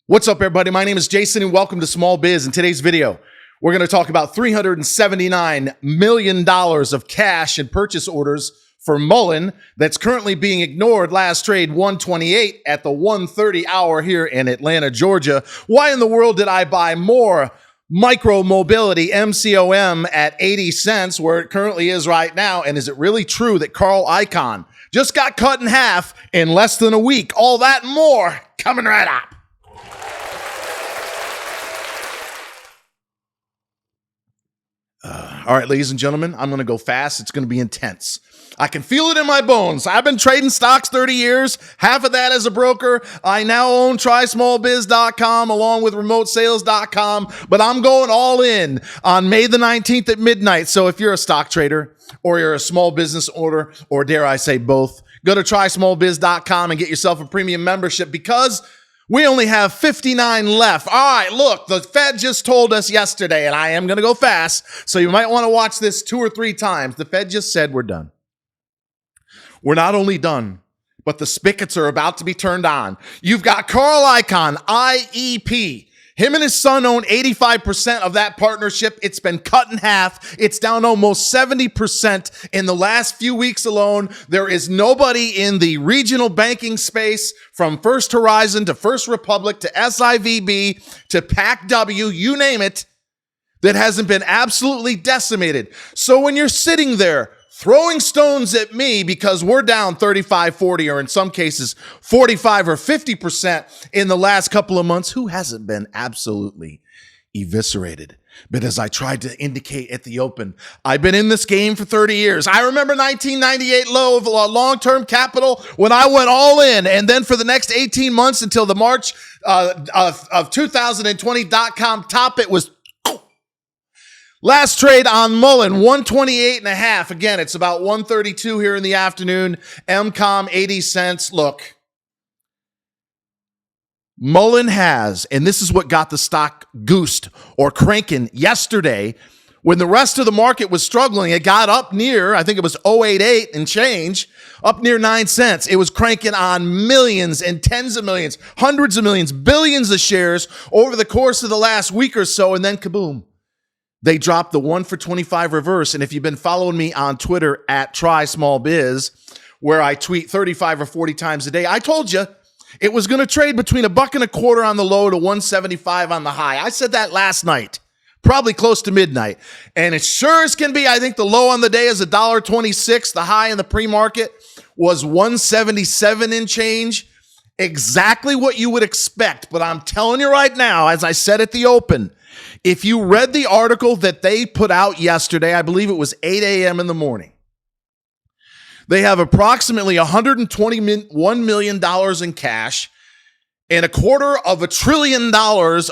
What's up, everybody? My name is Jason, and welcome to Small Biz. In today's video, we're going to talk about $379 million of cash and purchase orders for MULN that's currently being ignored. Last trade 128 at the 1:30 hour here in Atlanta, Georgia. Why in the world did I buy more micro mobility MCOM at 80 cents where it currently is right now? And is it really true that Carl Icahn just got cut in half in less than a week? All that and more coming right up. All right, ladies and gentlemen, I'm going to go fast. It's going to be intense. I can feel it in my bones. I've been trading stocks 30 years, half of that as a broker. I now own TrySmallBiz.com along with RemoteSales.com, but I'm going all in on May the 19th at midnight. So if you're a stock trader or you're a small business owner, or dare I say both, go to TrySmallBiz.com and get yourself a premium membership because we only have 59 left. All right, look, the Fed just told us yesterday, and I am going to go fast, so you might want to watch this 2 or 3 times. The Fed just said we're done. We're not only done, but the spigots are about to be turned on. You've got Carl Icahn, IEP. Him and his son own 85% of that partnership. It's been cut in half. It's down almost 70% in the last few weeks alone. There is nobody in the regional banking space, from First Horizon to First Republic to SIVB to PACW, you name it, that hasn't been absolutely decimated. So when you're sitting there throwing stones at me because we're down 35, 40, or in some cases 45 or 50% in the last couple of months, who hasn't been absolutely eviscerated? But as I tried to indicate at the open, I've been in this game for 30 years. I remember 1998 low of long-term capital when I went all in. And then for the next 18 months until the March of 2020 .com top, it was last trade on MULN, 128.5. Again, it's about 1:32 here in the afternoon. MCOM, 80 cents. Look, MULN has, and this is what got the stock goosed or cranking yesterday when the rest of the market was struggling. It got up near, I think it was 088 and change, up near 9 cents. It was cranking on millions and tens of millions, hundreds of millions, billions of shares over the course of the last week or so, and then kaboom. They dropped the 1 for 25 reverse. And if you've been following me on Twitter at TrySmallBiz, where I tweet 35 or 40 times a day, I told you it was going to trade between $1.25 on the low to 175 on the high. I said that last night, probably close to midnight. And it sure as can be, I think the low on the day is $1.26. The high in the pre-market was 177 and change. Exactly what you would expect. But I'm telling you right now, as I said at the open, if you read the article that they put out yesterday, I believe it was 8 a.m. in the morning, they have approximately $121 million in cash and $250 billion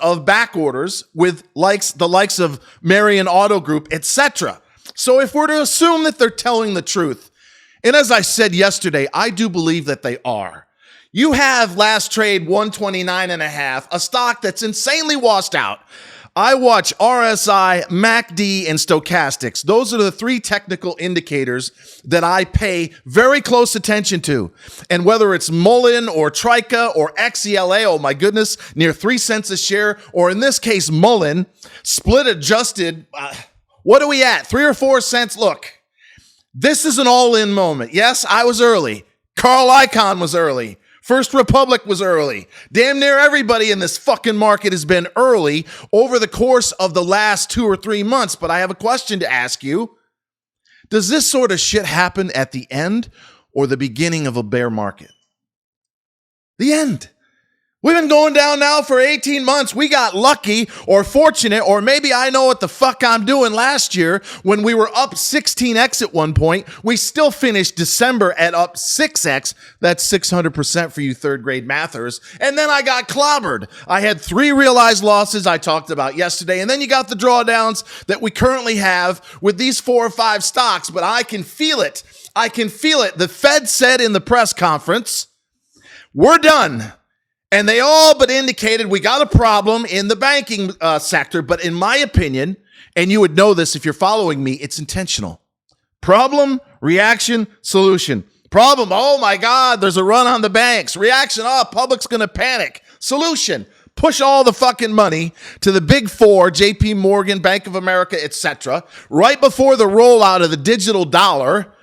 of back orders with the likes of Marion Auto Group, etc. So if we're to assume that they're telling the truth, and as I said yesterday, I do believe that they are, you have last trade 129.5, a stock that's insanely washed out. I watch RSI, MACD, and stochastics. Those are the 3 technical indicators that I pay very close attention to. And whether it's MULN or Trika or XELA, oh my goodness, near 3 cents a share, or in this case, MULN, split adjusted, what are we at? 3 or 4 cents? Look, this is an all-in moment. Yes, I was early. Carl Icahn was early. First Republic was early. Damn near everybody in this fucking market has been early over the course of the last 2 or 3 months. But I have a question to ask you. Does this sort of shit happen at the end or the beginning of a bear market? The end. We've been going down now for 18 months. We got lucky or fortunate, or maybe I know what the fuck I'm doing. Last year when we were up 16x at one point, we still finished December at up 6x. That's 600% for you third grade mathers. And then I got clobbered. I had 3 realized losses I talked about yesterday. And then you got the drawdowns that we currently have with these 4 or 5 stocks. But I can feel it. I can feel it. The Fed said in the press conference, we're done. And they all but indicated we got a problem in the banking sector. But in my opinion, and you would know this if you're following me, it's intentional. Problem, reaction, solution. Problem, oh my God, there's a run on the banks. Reaction, oh, public's going to panic. Solution, push all the fucking money to the big four, JP Morgan, Bank of America, etc., right before the rollout of the digital dollar.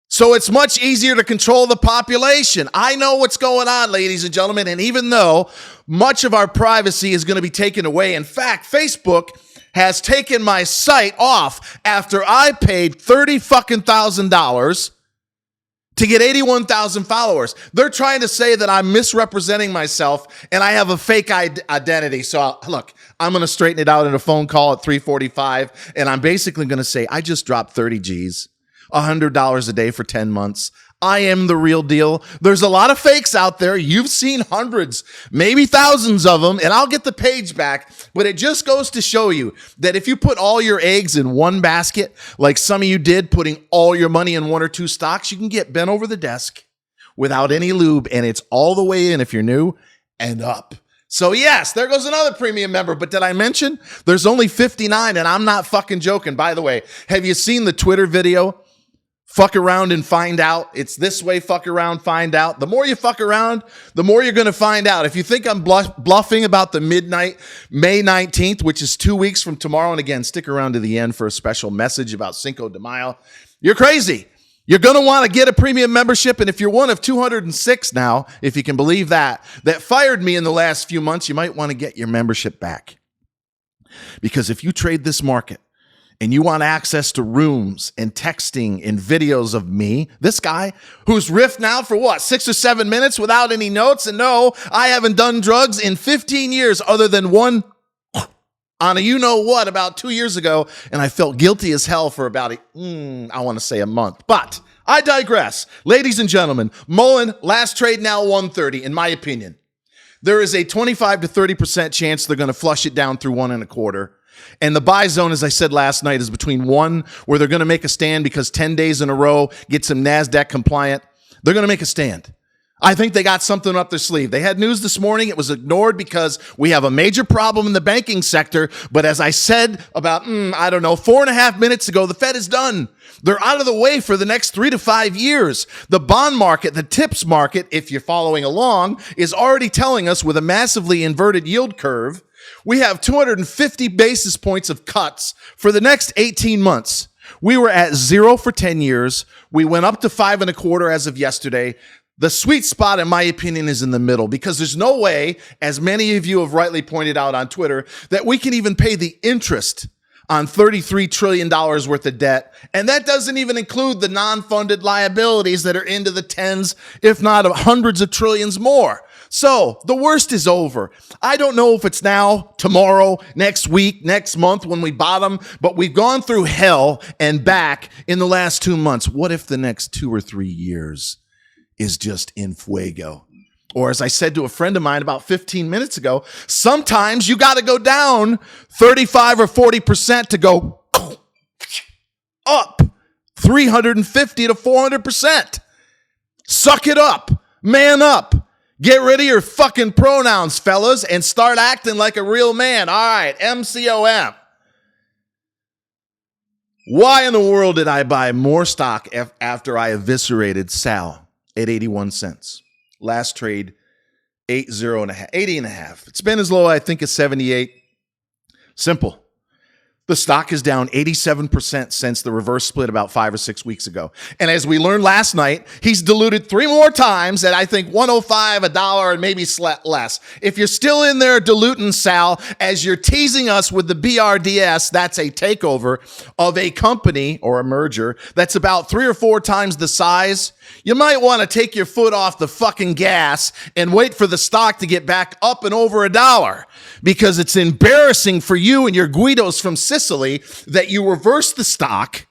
So it's much easier to control the population. I know what's going on, ladies and gentlemen. And even though much of our privacy is going to be taken away, in fact, Facebook has taken my site off after I paid $30,000 to get 81,000 followers. They're trying to say that I'm misrepresenting myself and I have a fake identity. So look, I'm going to straighten it out in a phone call at 3:45. And I'm basically going to say, I just dropped 30 G's. $100 a day for 10 months. I am the real deal. There's a lot of fakes out there. You've seen hundreds, maybe thousands of them, and I'll get the page back. But it just goes to show you that if you put all your eggs in one basket, like some of you did, putting all your money in one or two stocks, you can get bent over the desk without any lube, and it's all the way in if you're new and up. So yes, there goes another premium member. But did I mention there's only 59, and I'm not fucking joking. By the way, have you seen the Twitter video? Fuck around and find out. It's this way, fuck around, find out. The more you fuck around, the more you're going to find out. If you think I'm bluffing about the midnight, May 19th, which is 2 weeks from tomorrow, and again, stick around to the end for a special message about Cinco de Mayo, you're crazy. You're going to want to get a premium membership, and if you're one of 206 now, if you can believe that fired me in the last few months, you might want to get your membership back. Because if you trade this market, and you want access to rooms and texting and videos of me, this guy who's riffed now for what, 6 or 7 minutes without any notes. And no, I haven't done drugs in 15 years other than one on a you-know-what about 2 years ago. And I felt guilty as hell for about, I want to say a month. But I digress. Ladies and gentlemen, MULN, last trade now 130, in my opinion. There is a 25 to 30% chance they're going to flush it down through 1.25. And the buy zone, as I said last night, is between 1, where they're going to make a stand because 10 days in a row, get some NASDAQ compliant. They're going to make a stand. I think they got something up their sleeve. They had news this morning. It was ignored because we have a major problem in the banking sector. But as I said about, 4.5 minutes ago, the Fed is done. They're out of the way for the next 3 to 5 years. The bond market, the TIPS market, if you're following along, is already telling us with a massively inverted yield curve, we have 250 basis points of cuts for the next 18 months. We were at 0 for 10 years. We went up to 5.25 as of yesterday. The sweet spot, in my opinion, is in the middle because there's no way, as many of you have rightly pointed out on Twitter, that we can even pay the interest on $33 trillion worth of debt. And that doesn't even include the non-funded liabilities that are into the tens, if not hundreds of trillions more. So the worst is over. I don't know if it's now, tomorrow, next week, next month when we bottom, but we've gone through hell and back in the last 2 months. What if the next 2 or 3 years is just in fuego? Or as I said to a friend of mine about 15 minutes ago, sometimes you got to go down 35 or 40% to go up 350 to 400%. Suck it up. Man up. Get rid of your fucking pronouns, fellas, and start acting like a real man. All right, MCOM. Why in the world did I buy more stock after I eviscerated Sal at 81 cents? Last trade, 80.5. It's been as low, I think, as 78. Simple. The stock is down 87% since the reverse split about 5 or 6 weeks ago. And as we learned last night, he's diluted 3 more times at, I think, 105, $1, and maybe less. If you're still in there diluting, Sal, as you're teasing us with the BRDS, that's a takeover of a company or a merger that's about 3 or 4 times the size, you might want to take your foot off the fucking gas and wait for the stock to get back up and over $1, because it's embarrassing for you and your Guidos from Sicily that you reverse the stock,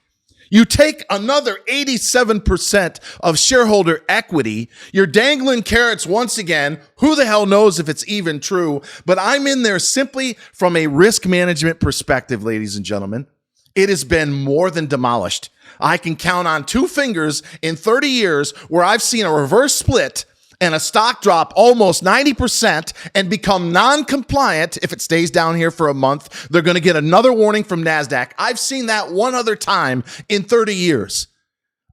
you take another 87% of shareholder equity, you're dangling carrots once again. Who the hell knows if it's even true? But I'm in there simply from a risk management perspective, ladies and gentlemen. It has been more than demolished. I can count on 2 fingers in 30 years where I've seen a reverse split and a stock drop almost 90% and become non-compliant. If it stays down here for a month, they're going to get another warning from NASDAQ. I've seen that one other time in 30 years.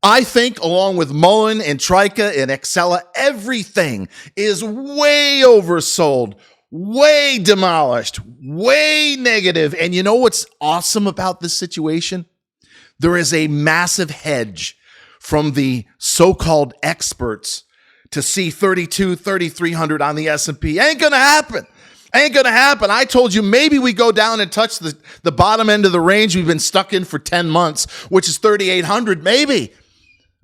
I think along with MULN and Trika and Excella, everything is way oversold, way demolished, way negative. And you know what's awesome about this situation? There is a massive hedge from the so-called experts to see 3,300 on the S&P. Ain't going to happen. Ain't going to happen. I told you maybe we go down and touch the bottom end of the range we've been stuck in for 10 months, which is 3,800, maybe.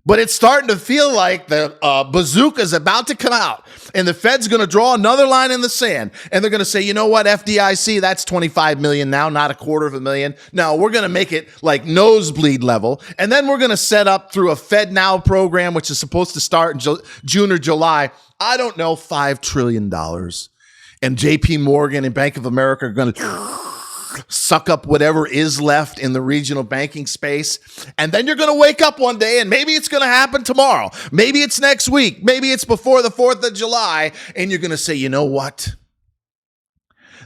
But it's starting to feel like the bazooka's about to come out, and the Fed's going to draw another line in the sand, and they're going to say, you know what, FDIC, that's 25 million now, not a $250,000. No, we're going to make it like nosebleed level, and then we're going to set up through a Fed Now program, which is supposed to start in June or July, I don't know, $5 trillion. And JP Morgan and Bank of America are going to suck up whatever is left in the regional banking space. And then you're going to wake up one day, and maybe it's going to happen tomorrow. Maybe it's next week. Maybe it's before the 4th of July. And you're going to say, you know what?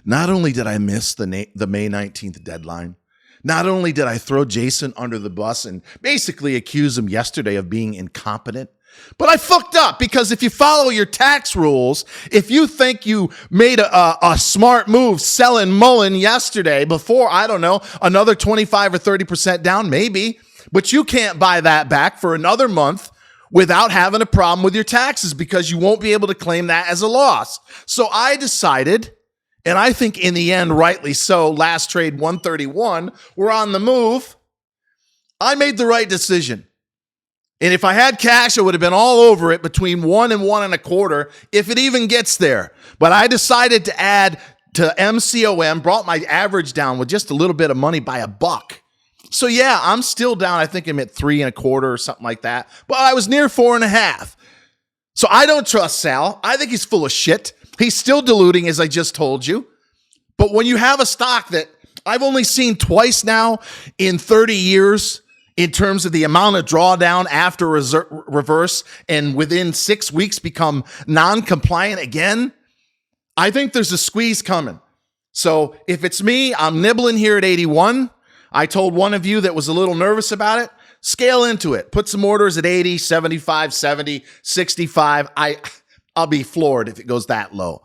Not only did I miss the May 19th deadline, not only did I throw Jason under the bus and basically accuse him yesterday of being incompetent, but I fucked up, because if you follow your tax rules, if you think you made a smart move selling MULN yesterday before, I don't know, another 25 or 30% down, maybe, but you can't buy that back for another month without having a problem with your taxes, because you won't be able to claim that as a loss. So I decided, and I think in the end, rightly so, last trade 131, we're on the move. I made the right decision. And if I had cash, I would have been all over it between 1 and 1.25, if it even gets there. But I decided to add to MCOM, brought my average down with just a little bit of money by $1. So yeah, I'm still down. I think I'm at 3.25 or something like that. But I was near 4.5. So I don't trust Sal. I think he's full of shit. He's still diluting, as I just told you. But when you have a stock that I've only seen twice now in 30 years, in terms of the amount of drawdown after reverse and within 6 weeks become non-compliant again, I think there's a squeeze coming. So if it's me, I'm nibbling here at 81. I told one of you that was a little nervous about it, scale into it. Put some orders at 80, 75, 70, 65. I'll be floored if it goes that low.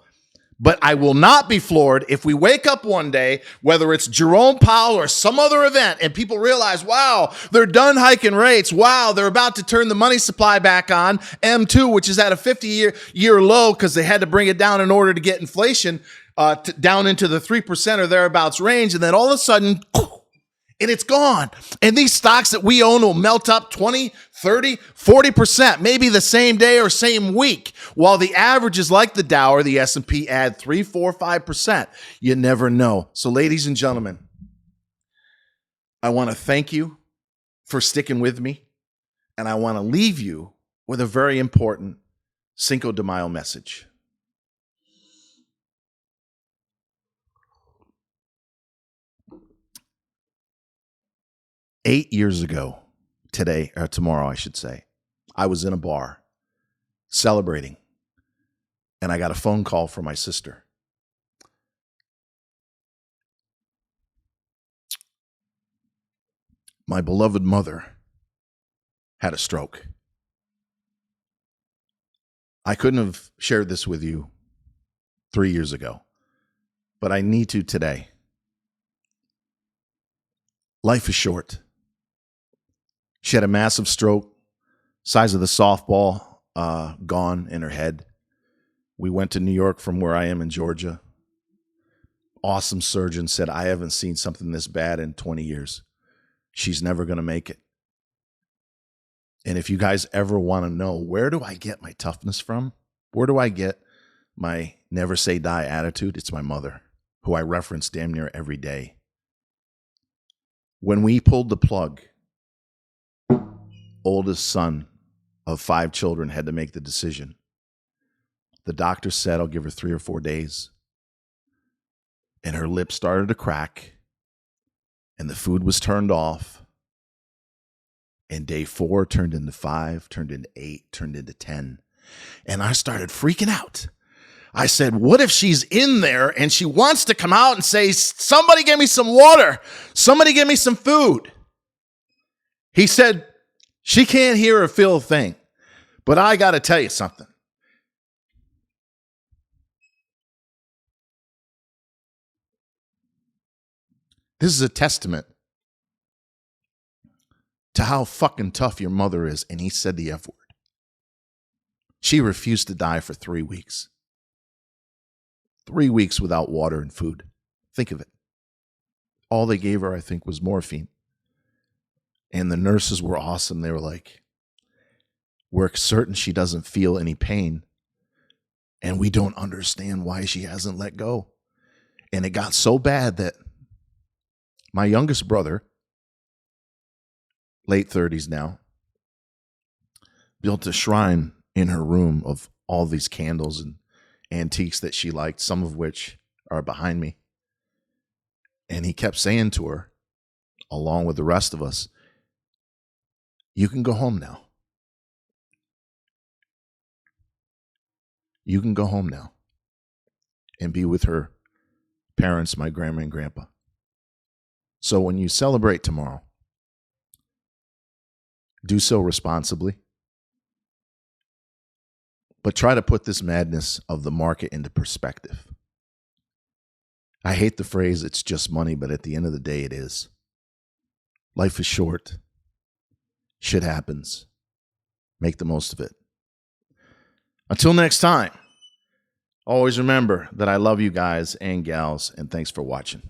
But I will not be floored if we wake up one day, whether it's Jerome Powell or some other event, and people realize, wow, they're done hiking rates. Wow, they're about to turn the money supply back on. M2, which is at a 50-year low because they had to bring it down in order to get inflation down into the 3% or thereabouts range. And then all of a sudden, and it's gone. And these stocks that we own will melt up 20, 30, 40%, maybe the same day or same week, while the averages like the Dow or the S&P add 3, 4, 5%. You never know. So ladies and gentlemen, I want to thank you for sticking with me, and I want to leave you with a very important Cinco de Mayo message. Eight years ago, today, or tomorrow, I should say, I was in a bar celebrating, and I got a phone call from my sister. My beloved mother had a stroke. I couldn't have shared this with you 3 years ago, but I need to today. Life is short. She had a massive stroke, size of the softball, gone in her head. We went to New York from where I am in Georgia. Awesome surgeon said, I haven't seen something this bad in 20 years. She's never going to make it. And if you guys ever want to know, where do I get my toughness from? Where do I get my never say die attitude? It's my mother, who I reference damn near every day. When we pulled the plug, oldest son of 5 children had to make the decision. The doctor said, I'll give her 3 or 4 days. And her lips started to crack, and the food was turned off. And day 4 turned into 5, turned into 8, turned into 10. And I started freaking out. I said, what if she's in there and she wants to come out and say, somebody give me some water. Somebody give me some food. He said, she can't hear or feel a thing. But I got to tell you something. This is a testament to how fucking tough your mother is. And he said the F word. She refused to die for 3 weeks. 3 weeks without water and food. Think of it. All they gave her, I think, was morphine. And the nurses were awesome. They were like, we're certain she doesn't feel any pain. And we don't understand why she hasn't let go. And it got so bad that my youngest brother, late 30s now, built a shrine in her room of all these candles and antiques that she liked, some of which are behind me. And he kept saying to her, along with the rest of us, you can go home now. You can go home now and be with her parents, my grandma and grandpa. So when you celebrate tomorrow, do so responsibly, but try to put this madness of the market into perspective. I hate the phrase, it's just money, but at the end of the day, it is. Life is short. Shit happens. Make the most of it. Until next time, always remember that I love you guys and gals, and thanks for watching.